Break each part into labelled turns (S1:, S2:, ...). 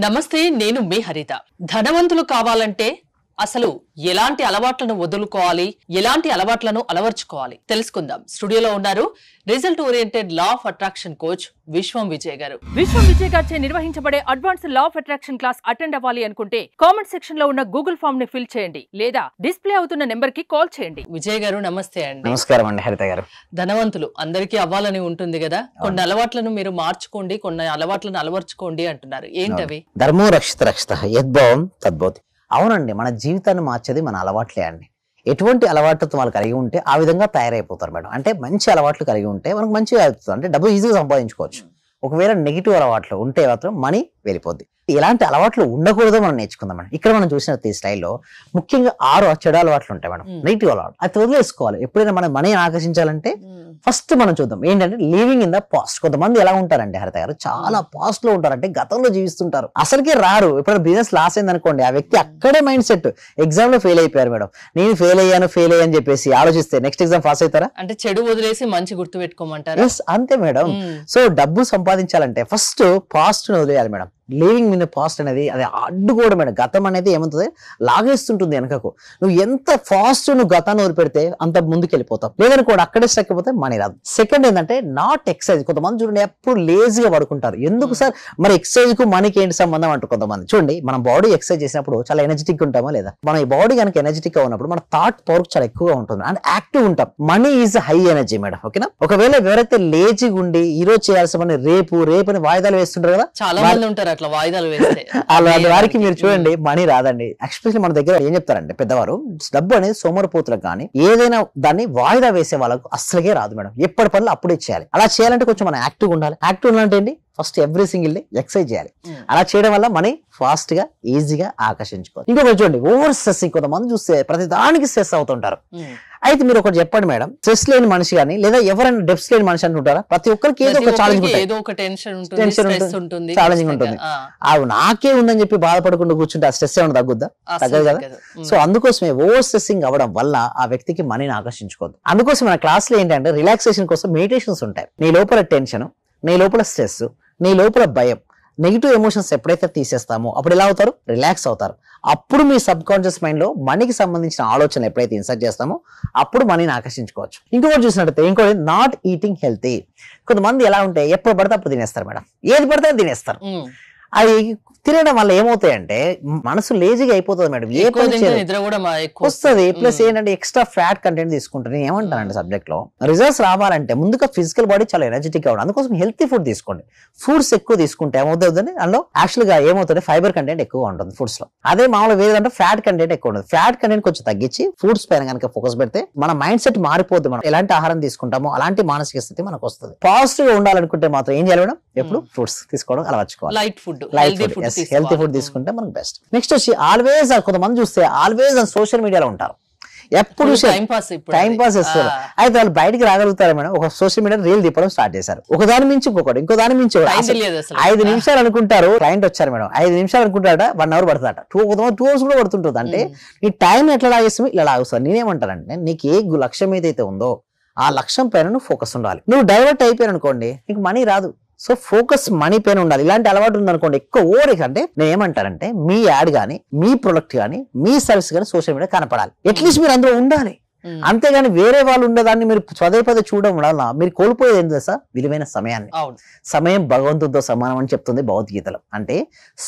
S1: నమస్తే, నేను మీ హరిత. ధనవంతులు కావాలంటే అసలు ఎలాంటి అలవాట్లను వదులుకోవాలి, ఎలాంటి అలవాట్లను అలవర్చుకోవాలి తెలుసుకుందాం. స్టూడియోలో ఉన్నారు result oriented law of attraction coach విశ్వం విజయ్ గారు.
S2: విశ్వం విజయ్ గారిచే నిర్వహించబడే advance law of attraction class attend అవ్వాలి అనుకుంటే కామెంట్ సెక్షన్ లో ఉన్న గూగుల్ ఫామ్ ని ఫిల్ చేయండి లేదా డిస్ప్లే అవుతున్న నెంబర్ కి కాల్ చేయండి.
S1: విజయ్ గారు నమస్తే అండి.
S3: నమస్కారం అండి హరిత గారు.
S1: ధనవంతులు అందరికీ అవ్వాలని ఉంటుంది కదా, కొన్ని అలవాట్లను మీరు మార్చుకోండి, కొన్ని అలవాట్లను అలవర్చుకోండి అంటున్నారు. ఏంటవి?
S3: ధర్మో రక్షిత రక్షిత యద్భవం తద్భవతి. అవునండి, మన జీవితాన్ని మార్చేది మన అలవాట్లే అండి. ఎటువంటి అలవాట్లతో వాళ్ళు కలిగి ఉంటే ఆ విధంగా తయారైపోతారు మేడం. అంటే మంచి అలవాట్లు కలిగి ఉంటే మనకు మంచిగా అవుతుంది, అంటే డబ్బు ఈజీగా సంపాదించుకోవచ్చు. ఒకవేళ నెగిటివ్ అలవాట్లు ఉంటే మాత్రం మనీ వెళ్ళిపోద్ది. ఎలాంటి అలవాట్లు ఉండకూడదో మనం నేర్చుకుందాం మేడం. ఇక్కడ మనం చూసిన ఈ స్టైల్లో ముఖ్యంగా 6 చెడు అలవాట్లు ఉంటాయి మేడం, నెగిటివ్ అలవాట్లు. అది వదిలేసుకోవాలి. ఎప్పుడైనా మనం మనీని ఆకర్షించాలంటే ఫస్ట్ మనం చూద్దాం ఏంటంటే లివింగ్ ఇన్ ద పాస్ట్. కొంతమంది ఎలా ఉంటారంటే హరిత గారు, చాలా పాస్ట్ లో ఉంటారంటే గతంలో జీవిస్తుంటారు, అసలుకే రారు. ఎప్పుడైనా బిజినెస్ లాస్ అయింది అనుకోండి, ఆ వ్యక్తి అక్కడే మైండ్ సెట్. ఎగ్జామ్ లో ఫెయిల్ అయిపోయారు మేడం, నేను ఫెయిల్ అయ్యాను చెప్పేసి ఆలోచిస్తే నెక్స్ట్ ఎగ్జామ్ పాస్ అవుతారా?
S1: అంటే చెడు వదిలేసి మంచి గుర్తు పెట్టుకోమంటారు.
S3: ఎస్, అంతే మేడం. సో డబ్బు సంపాదించాలంటే ఫస్ట్ పాస్ట్ ని వదిలేయాలి మేడం. లివింగ్ ఇన్ పాస్ట్ అనేది అది అడ్డుకోవడం మేడం. గతం అనేది ఏమవుతుంది, లాగేస్తుంటుంది వెనకకు. నువ్వు ఎంత ఫాస్ట్ నువ్వు గతాన్ని వదిలిపెడితే అంత ముందుకు వెళ్ళిపోతావు. లేదనుకోండి అక్కడే స్టక్ అయిపోతే మనీ రాదు. సెకండ్ ఏంటంటే నాట్ ఎక్సర్సైజ్. కొంతమంది చూడండి ఎప్పుడు లేజీగా పడుకుంటారు. ఎందుకు సార్ మరి ఎక్సర్సైజ్ కు మనీకి ఏంటి సంబంధం అంటూ కొంతమంది చూడండి. మనం బాడీ ఎక్సర్సైజ్ చేసినప్పుడు చాలా ఎనర్జెటిక్ ఉంటామా లేదా? మన ఈ బాడీ కనుక ఎనర్జెటిక్ గా ఉన్నప్పుడు మన థాట్ పవర్ చాలా ఎక్కువగా ఉంటుంది అండ్ యాక్టివ్ ఉంటాం. Money is high energy madam, ఓకేనా? ఒకవేళ ఎవరైతే లేజీగా ఉండి ఈరోజు చేయాల్సిన పని రేపు అని వాయిదాలు వేస్తుంటారు కదా,
S1: చాలా మంది ఉంటారు అట్లా వాయిదాలు వేస్తే.
S3: అలాంటి వారికి మీరు చూడండి మనీ రాదండి. ఎస్పెషల్లీ మన దగ్గర ఏం చెప్తారంటే పెద్దవారు, డబ్బు అనేది సోమరిపోతులకు కానీ ఏదైనా దాన్ని వాయిదా వేసే వాళ్ళకు అస్సలకే రాదు మేడం. ఎప్పటి పనులు అప్పుడే చేయాలి. అలా చేయాలంటే కొంచెం మనం యాక్టివ్ ఉండాలి. యాక్టివ్ ఉండాలంటే ఏంటి, first every single day exercise చేయాలి. అలా చేయడం వల్ల మనీ ఫాస్ట్ గా ఈజీగా ఆకర్షించుకోవాలి. ఇంకొకటి చూడండి, ఓవర్ స్ట్రెస్సింగ్. కొంతమంది చూస్తే ప్రతి దానికి స్ట్రెస్ అవుతుంటారు. అయితే మీరు ఒకటి చెప్పండి మేడం, స్ట్రెస్ లేని మనిషి కానీ లేదా ఎవరైనా డెప్స్ లేని మనిషి అంటుంటారా? ప్రతి ఒక్కరికి ఏదో ఒక ఛాలెంజ్ ఉంటుంది, ఛాలెంజింగ్ ఉంటుంది. అవి నాకే ఉందని చెప్పి బాధపడకుండా కూర్చుంటే ఆ స్ట్రెస్ ఏమైనా తగ్గుద్దా? తగ్గదు కదా. సో అందుకోసమే ఓవర్ స్ట్రెస్సింగ్ అవ్వడం వల్ల ఆ వ్యక్తికి మనీని ఆకర్షించుకోవద్దు. అందుకోసం మన క్లాస్ లో ఏంటంటే రిలాక్సేషన్ కోసం మెడిటేషన్స్ ఉంటాయి. నీ లోపల టెన్షన్, నీ లోపల స్ట్రెస్, నీ లోపల భయం, నెగిటివ్ ఎమోషన్స్ ఎప్పుడైతే తీసేస్తామో అప్పుడు ఎలా అవుతారు, రిలాక్స్ అవుతారు. అప్పుడు మీ సబ్ కాన్షియస్ మైండ్ లో మనీకి సంబంధించిన ఆలోచన ఎప్పుడైతే ఇన్సర్ట్ చేస్తామో అప్పుడు మనీని ఆకర్షించుకోవచ్చు. ఇంకొకటి చూసినట్టయితే ఇంకోటి నాట్ ఈటింగ్ హెల్తీ. కొంతమంది ఎలా ఉంటే ఎప్పుడు పడితే అప్పుడు తినేస్తారు మేడం, ఏది పడితే అది తినేస్తారు. అది తినడం వల్ల ఏమవుతాయంటే మనసు లేజీగా అయిపోతుంది మేడం, ఏ
S1: నిద్ర కూడా
S3: వస్తుంది. ప్లస్ ఏంటంటే ఎక్స్ట్రా ఫ్యాట్ కంటెంట్ తీసుకుంటారు. నేను ఏమంటానంటే సబ్జెక్ట్ లో రిజల్ట్స్ రావాలంటే ముందుగా ఫిజికల్ బాడీ చాలా ఎనర్జెటిక్ అవ్వడం. అందుకోసం హెల్తీ ఫుడ్ తీసుకోండి. ఫుడ్స్ ఎక్కువ తీసుకుంటే ఏమవుతుంది, అందులో యాక్చువల్ గా ఏమవుతుంది, ఫైబర్ కంటెంట్ ఎక్కువ ఉంటుంది ఫుడ్స్ లో. అదే మామూలుగా వేరేదంటే ఫ్యాట్ కంటెంట్ ఎక్కువ ఉంటుంది. ఫ్యాట్ కంటెంట్ కొంచెం తగ్గించి ఫుడ్స్ పైన కనుక ఫోకస్ పెడితే మన మైండ్ సెట్ మారిపోద్ది. మనం ఎలాంటి ఆహారం తీసుకుంటామో అలాంటి మానసిక స్థితి మనకు వస్తుంది. పాజిటివ్ గా ఉండాలనుకుంటే మాత్రం ఏం చేయాలి మేడం, ఎప్పుడు ఫ్రూట్స్ తీసుకోవడం అలవర్చుకోవాలి.
S1: లైట్ ఫుడ్,
S3: హెల్తీ ఫుడ్ తీసుకుంటే మనకు బెస్ట్. నెక్స్ట్ వచ్చి ఆల్వేస్, కొంతమంది చూస్తే ఆల్వేస్ సోషల్ మీడియాలో ఉంటారు, ఎప్పుడు టైం పాస్ చేస్తారు. అయితే వాళ్ళు బయటికి రాగలుగుతారు మేడం. ఒక సోషల్ మీడియా రీల్ తిప్పడం స్టార్ట్ చేశారు, ఒక దాని మించి ఇంకొకటి, ఇంకో దాని మించి 5 నిమిషాలు అనుకుంటారు. క్లయింట్ వచ్చారు మేడం, 5 నిమిషాలు అనుకుంటారట, 1 అవర్ పడుతుందట, 2 అవర్స్ కూడా పడుతుంటుంది. అంటే ఈ టైం ఎట్లా లాగేస్తాము, ఇలా లాగుతారు. నేనేమంటానంటే నీకు ఏ లక్ష్యం ఏదైతే ఉందో ఆ లక్ష్యం పైన నువ్వు ఫోకస్ ఉండాలి. నువ్వు డైవర్ట్ అయిపోయాను అనుకోండి నీకు మనీ రాదు. సో ఫోకస్ మనీ పైన ఉండాలి. ఇలాంటి అలవాటు ఉందనుకోండి ఎక్కువ ఓవర్ అంటే నేను ఏమంటానంటే మీ యాడ్ కానీ మీ ప్రొడక్ట్ కానీ మీ సర్వీస్ కానీ సోషల్ మీడియా కనపడాలి. అట్లీస్ట్ మీరు అందులో ఉండాలి. అంతేగాని వేరే వాళ్ళు ఉండేదాన్ని మీరు పదే చూడడం వల్ల మీరు కోల్పోయేది ఏంటి తెలుసా, విలువైన సమయాన్ని. సమయం భగవంతుడితో సమానం అని చెప్తుంది భగవద్గీతలో. అంటే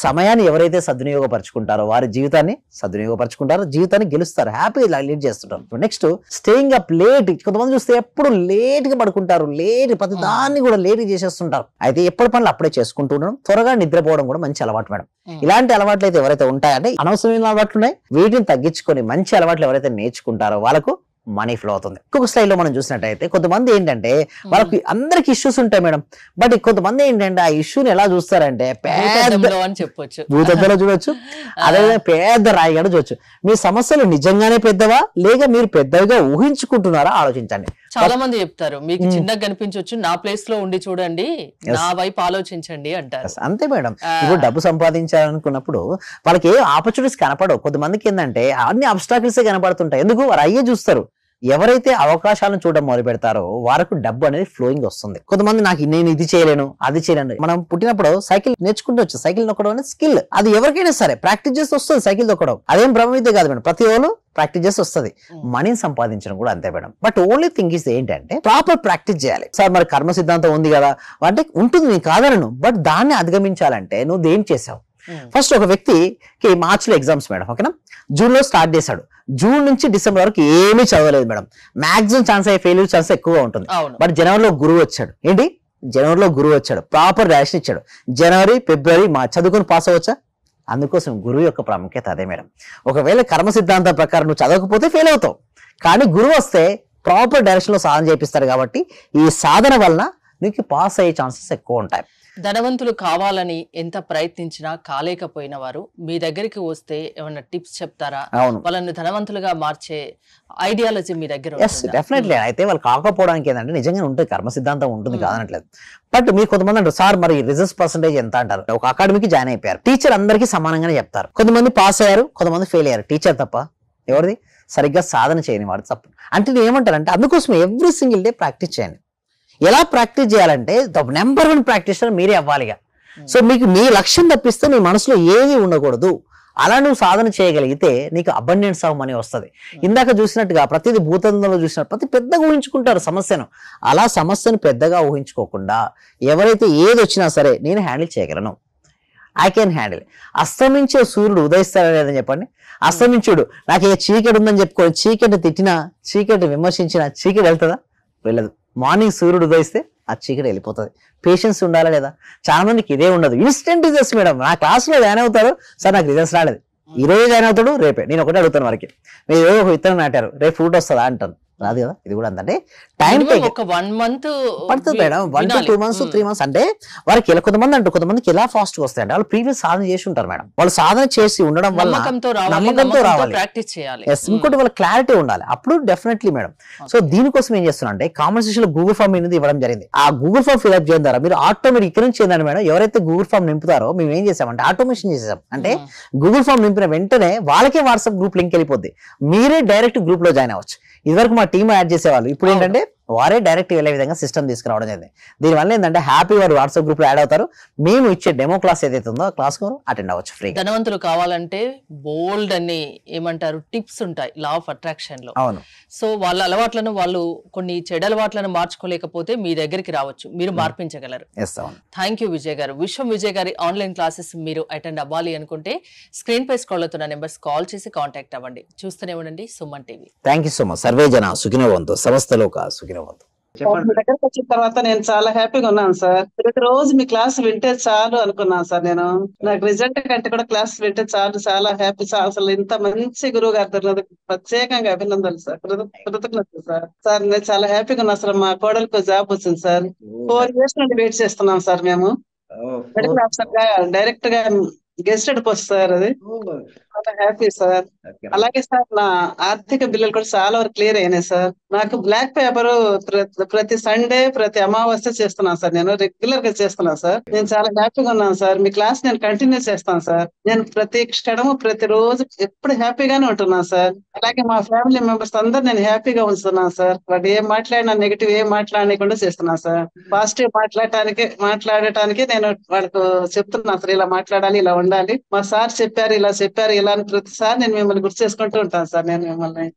S3: సమయాన్ని ఎవరైతే సద్వినియోగపరచుకుంటారో వారి జీవితాన్ని సద్వినియోగపరచుకుంటారో, జీవితాన్ని గెలుస్తారు, హ్యాపీగా లీడ్ చేస్తుంటారు. Next staying up late. కొంతమంది చూస్తే ఎప్పుడు లేట్ గా పడుకుంటారు, ప్రతి దాన్ని కూడా లేట్ చేసేస్తుంటారు. అయితే ఎప్పటి పనులు అప్పుడే చేసుకుంటూ ఉండడం, త్వరగా నిద్రపోవడం కూడా మంచి అలవాటు మేడం. ఇలాంటి అలవాట్లు అయితే ఎవరైతే ఉంటాయంటే అనవసరమైన అలవాట్లు ఉన్నాయి, వీటిని తగ్గించుకొని మంచి అలవాట్లు ఎవరైతే నేర్చుకుంటారో వాళ్ళకు మనీ ఫ్లో అవుతుంది. ఇంకొక స్లైడ్ లో మనం చూసినట్టయితే కొంతమంది ఏంటంటే వాళ్ళకి అందరికి ఇష్యూస్ ఉంటాయి మేడం. బట్ కొంతమంది ఏంటంటే ఆ ఇష్యూని ఎలా చూస్తారంటే భూతద్దంలో చూడొచ్చు, అదేవిధంగా పెద్ద రాయిగడ చూడొచ్చు. మీ సమస్యలు నిజంగానే పెద్దవా లేక మీరు పెద్దవిగా ఊహించుకుంటున్నారా ఆలోచించండి.
S1: చాలా మంది చెప్తారు మీకు చిన్నగా కనిపించవచ్చు, నా ప్లేస్ లో ఉండి చూడండి, నా వైపు ఆలోచించండి అంటారు.
S3: అంతే మేడం. ఇప్పుడు డబ్బు సంపాదించాలనుకున్నప్పుడు వాళ్ళకి ఏ ఆపర్చునిటీస్ కనపడవు. కొంతమందికి ఏంటంటే అన్ని అబ్స్టాకిల్స్ కనపడుతుంటాయి. ఎందుకు వారు అయ్యే చూస్తారు, ఎవరైతే అవకాశాలను చూడడం మొదలు పెడతారో వారికి డబ్బు అనేది ఫ్లోయింగ్ వస్తుంది. కొంతమంది నేను ఇది చేయలేను అది చేయలేను. మనం పుట్టినప్పుడు సైకిల్ నేర్చుకుంటూ వచ్చు. సైకిల్ నొక్కడం అనేది స్కిల్. అది ఎవరికైనా సరే ప్రాక్టీస్ చేస్తే వస్తుంది సైకిల్ తొక్కడం. అదేం బ్రహ్మవిద్య కాదు మేడం, ప్రతి వాళ్ళు ప్రాక్టీస్ చేస్తే వస్తుంది. మనీని సంపాదించడం కూడా అంతే madam. But only thing is ఏంటంటే ప్రాపర్ ప్రాక్టీస్ చేయాలి. సార్ మరి కర్మ సిద్ధాంతం ఉంది కదా అంటే ఉంటుంది, నేను కాదలను. బట్ దాన్ని అధిగమించాలంటే నువ్వు ఏం చేసావు? ఫస్ట్ ఒక వ్యక్తికి మార్చిలో ఎగ్జామ్స్ మేడం, ఓకేనా, జూన్ లో స్టార్ట్ చేశాడు. జూన్ నుంచి డిసెంబర్ వరకు ఏమీ చదవలేదు మేడం. మాక్సిమం ఛాన్స్ అయ్యే ఫెయిల్యూర్ ఛాన్స్ ఎక్కువగా ఉంటుంది. బట్ జనవరిలో గురువు వచ్చాడు. ఏంటి, జనవరిలో గురువు వచ్చాడు, ప్రాపర్ రేషన్ ఇచ్చాడు. జనవరి, ఫిబ్రవరి, మార్చ్ చదువుకుని పాస్ అవ్వచ్చా? అందుకోసం గురువు యొక్క ప్రాముఖ్యత అదే మేడం. ఒకవేళ కర్మ సిద్ధాంతం ప్రకారం నువ్వు చదవకపోతే ఫెయిల్ అవుతావు. కానీ గురువు వస్తే ప్రాపర్ డైరెక్షన్ లో సాధన చేపిస్తాడు కాబట్టి ఈ సాధన వలన నీకు పాస్ అయ్యే ఛాన్సెస్ ఎక్కువ ఉంటాయి.
S1: ధనవంతులు కావాలని ఎంత ప్రయత్నించినా కాలేకపోయిన వారు మీ దగ్గరికి వస్తే ఏమైనా టిప్స్ చెప్తారా?
S3: అవును,
S1: వాళ్ళని ధనవంతులుగా మార్చే ఐడియాలజీ మీ దగ్గర
S3: డెఫినెట్లీ. అయితే వాళ్ళు కాకపోవడానికి ఏంటంటే నిజంగా ఉంటుంది, కర్మ సిద్ధాంతం ఉంటుంది కాదనట్లేదు. బట్ మీరు కొంతమంది అంటారు సార్ మరి రిజల్ట్స్ పర్సెంటేజ్ ఎంత అంటారు. ఒక అకాడమీకి జాయిన్ అయిపోయారు, టీచర్ అందరికీ సమానంగానే చెప్తారు. కొంతమంది పాస్ అయ్యారు, కొంతమంది ఫెయిల్ అయ్యారు. టీచర్ తప్ప ఎవరిది? సరిగ్గా సాధన చేయని వాడు తప్పు. అంటే నేను ఏమంటారంటే అందుకోసం ఎవ్రీ సింగిల్ డే ప్రాక్టీస్ చేయండి. ఎలా ప్రాక్టీస్ చేయాలంటే నెంబర్ 1 ప్రాక్టీషనర్ మీరే అవ్వాలిగా. సో మీకు మీ లక్ష్యం తప్పిస్తే మీ మనసులో ఏది ఉండకూడదు. అలా నువ్వు సాధన చేయగలిగితే నీకు అబండెన్స్ ఆఫ్ మనీ వస్తుంది. ఇందాక చూసినట్టుగా ప్రతిదీ భూతంలో చూసినట్టు ప్రతి పెద్దగా ఊహించుకుంటారు సమస్యను. అలా సమస్యను పెద్దగా ఊహించుకోకుండా ఎవరైతే ఏది వచ్చినా సరే నేను హ్యాండిల్ చేయగలను, ఐ కెన్ హ్యాండిల్. అస్తమించే సూర్యుడు ఉదయిస్తాడా లేదని చెప్పండి. అస్తమించుడు నాకు ఏ చీకటి ఉందని చెప్పుకోండి, చీకటి తిట్టినా, చీకటి విమర్శించినా చీకటి వెళ్తుందా? వెళ్ళదు. మార్నింగ్ సూర్యుడు ఉదయిస్తే ఆ చీకటి వెళ్ళిపోతుంది. పేషెన్స్ ఉండాలా లేదా? చాలా మందికి ఇదే ఉండదు. Instant results madam. నా క్లాస్లో జాయిన్ అవుతారు, సార్ నాకు రిజల్ట్స్ రాలేదు, ఈ రోజు జాయిన్ అవుతాడు, రేపే. నేను ఒకటే అడుగుతాను వారికి, మీరు ఏదో ఒక విత్తనం నాటారు, రేపు ఫ్రూట్ వస్తుందా అంటాను. రాదు కదా. ఇది కూడా అంటే టైం
S1: ఒక 1 month
S3: పడుతుంది మేడం. 1 to 2 months 3 months అంటే వారికి ఇలా కొంతమందికి ఎలా ఫాస్ట్ గా వస్తాయంటే వాళ్ళు ప్రీవియస్ సాధన చేసి ఉంటారు మేడం. వాళ్ళు సాధన చేసి ఉండడం వల్ల నమ్మకంతో రావాలి,
S1: ప్రాక్టీస్ చేయాలి.
S3: ఇంకోటి వాళ్ళ క్లారిటీ ఉండాలి. అప్పుడు డెఫినెట్లీ మేడం. సో దీనికోసం ఏం చేస్తున్నా అంటే కామెంట్ సెక్షన్ లో గూగుల్ ఫామ్ అనేది ఇవ్వడం జరిగింది. ఆ గూగుల్ ఫామ్ ఫిల్అప్ చేయడం ద్వారా మీరు ఆటోమేటిక్ ఇక్కడ నుంచి ఏంటంటే మేడం ఎవరైతే గూగుల్ ఫామ్ నింపుతారో మేము ఏం చేసామంటే ఆటోమేషన్ చేసాం. అంటే గూగుల్ ఫామ్ నింపిన వెంటనే వాళ్ళకే వాట్సాప్ గ్రూప్ లింక్ వెళ్ళిపోద్ది. మీరే డైరెక్ట్ గ్రూప్ లో జాయిన్ అవ్వచ్చు. ఇదివరకు మా టీమ్ యాడ్ చేసేవాళ్ళు, ఇప్పుడు ఏంటంటే వారే డైరెక్ట్ వెళ్ళే విధంగా సిస్టమ్ తీసుకురావడం జరిగింది. దీనివల్ల ఏంటంటే హ్యాపీ వారు వాట్సాప్ గ్రూప్ లో యాడ్ అవుతారు. మేము ఇచ్చే డెమో క్లాస్ ఏదైతే ఉందో ఆ క్లాస్ అటెండ్ అవ్వచ్చు ఫ్రీ.
S1: ధనవంతులు కావాలంటే బోల్డ్ అని ఏమంటారు టిప్స్ ఉంటాయి లా ఆఫ్ అట్రాక్షన్ లో.
S3: అవును.
S1: సో వాళ్ళ అలవాట్లను వాళ్ళు కొన్ని చెడు అలవాట్లను మార్చుకోలేకపోతే మీ దగ్గరికి రావచ్చు, మీరు మార్పించగలరు. థ్యాంక్ యూ విజయ్ గారు. విజయ్ గారి ఆన్లైన్ క్లాసెస్ మీరు అటెండ్ అవ్వాలి అనుకుంటే స్క్రీన్ పై స్క్రోల్ అవుతున్న నెంబర్స్ కాల్ చేసి కాంటాక్ట్ అవ్వండి. చూస్తూనే ఉండండి Suman TV.
S3: Thank you so much. Survey జన సుఖినో భవంతు, సమస్తలోక సుఖినో భవంతు.
S4: మీ దగ్గరకు వచ్చిన తర్వాత నేను చాలా హ్యాపీగా ఉన్నాను సార్. ప్రతిరోజు మీ క్లాస్ వింటే చాలు అనుకున్నాను సార్. నేను నాకు రిజల్ట్ కంటే కూడా క్లాస్ వింటే చాలు, చాలా హ్యాపీ సార్. అసలు ఇంత మంచి గురువు గారు దొరికినందుకు ప్రత్యేకంగా అభినందనలు సార్, కృతజ్ఞతలు సార్. సార్ నేను చాలా హ్యాపీగా ఉన్నా సార్. మా కోడలకు జాబ్ వచ్చింది సార్. 4 years నుండి వెయిట్ చేస్తున్నాం సార్. మేము మెడికల్ ఆఫీసర్ గా డైరెక్ట్ గా గెస్టెడ్ పోస్ట్ సార్. అది చాలా హ్యాపీ సార్. అలాగే సార్ నా ఆర్థిక బిల్లులు కూడా చాలా వరకు క్లియర్ అయినాయి సార్. నాకు బ్లాక్ పేపర్ ప్రతి సండే ప్రతి అమావాస్య చేస్తున్నాను సార్. నేను రెగ్యులర్ గా చేస్తున్నాను సార్. నేను చాలా హ్యాపీగా ఉన్నాను సార్. మీ క్లాస్ నేను కంటిన్యూ చేస్తాను సార్. నేను ప్రతి క్షణము ప్రతి రోజు ఎప్పుడు హ్యాపీగానే ఉంటున్నాను సార్. అలాగే మా ఫ్యామిలీ మెంబర్స్ అందరు నేను హ్యాపీగా ఉంచుతున్నాను సార్. వాడు ఏం మాట్లాడినా నెగిటివ్ ఏం మాట్లాడకుండా చేస్తున్నాను సార్. పాజిటివ్ మాట్లాడటానికి నేను వాళ్ళకు చెప్తున్నాను సార్, ఇలా మాట్లాడాలి, ఇలా ఉండాలి, మా సార్ చెప్పారు, ఇలా చెప్పారు, ఇలా అని ప్రతిసారి నేను మిమ్మల్ని గుర్తు చేసుకుంటూ ఉంటాను సార్. నేను మిమ్మల్ని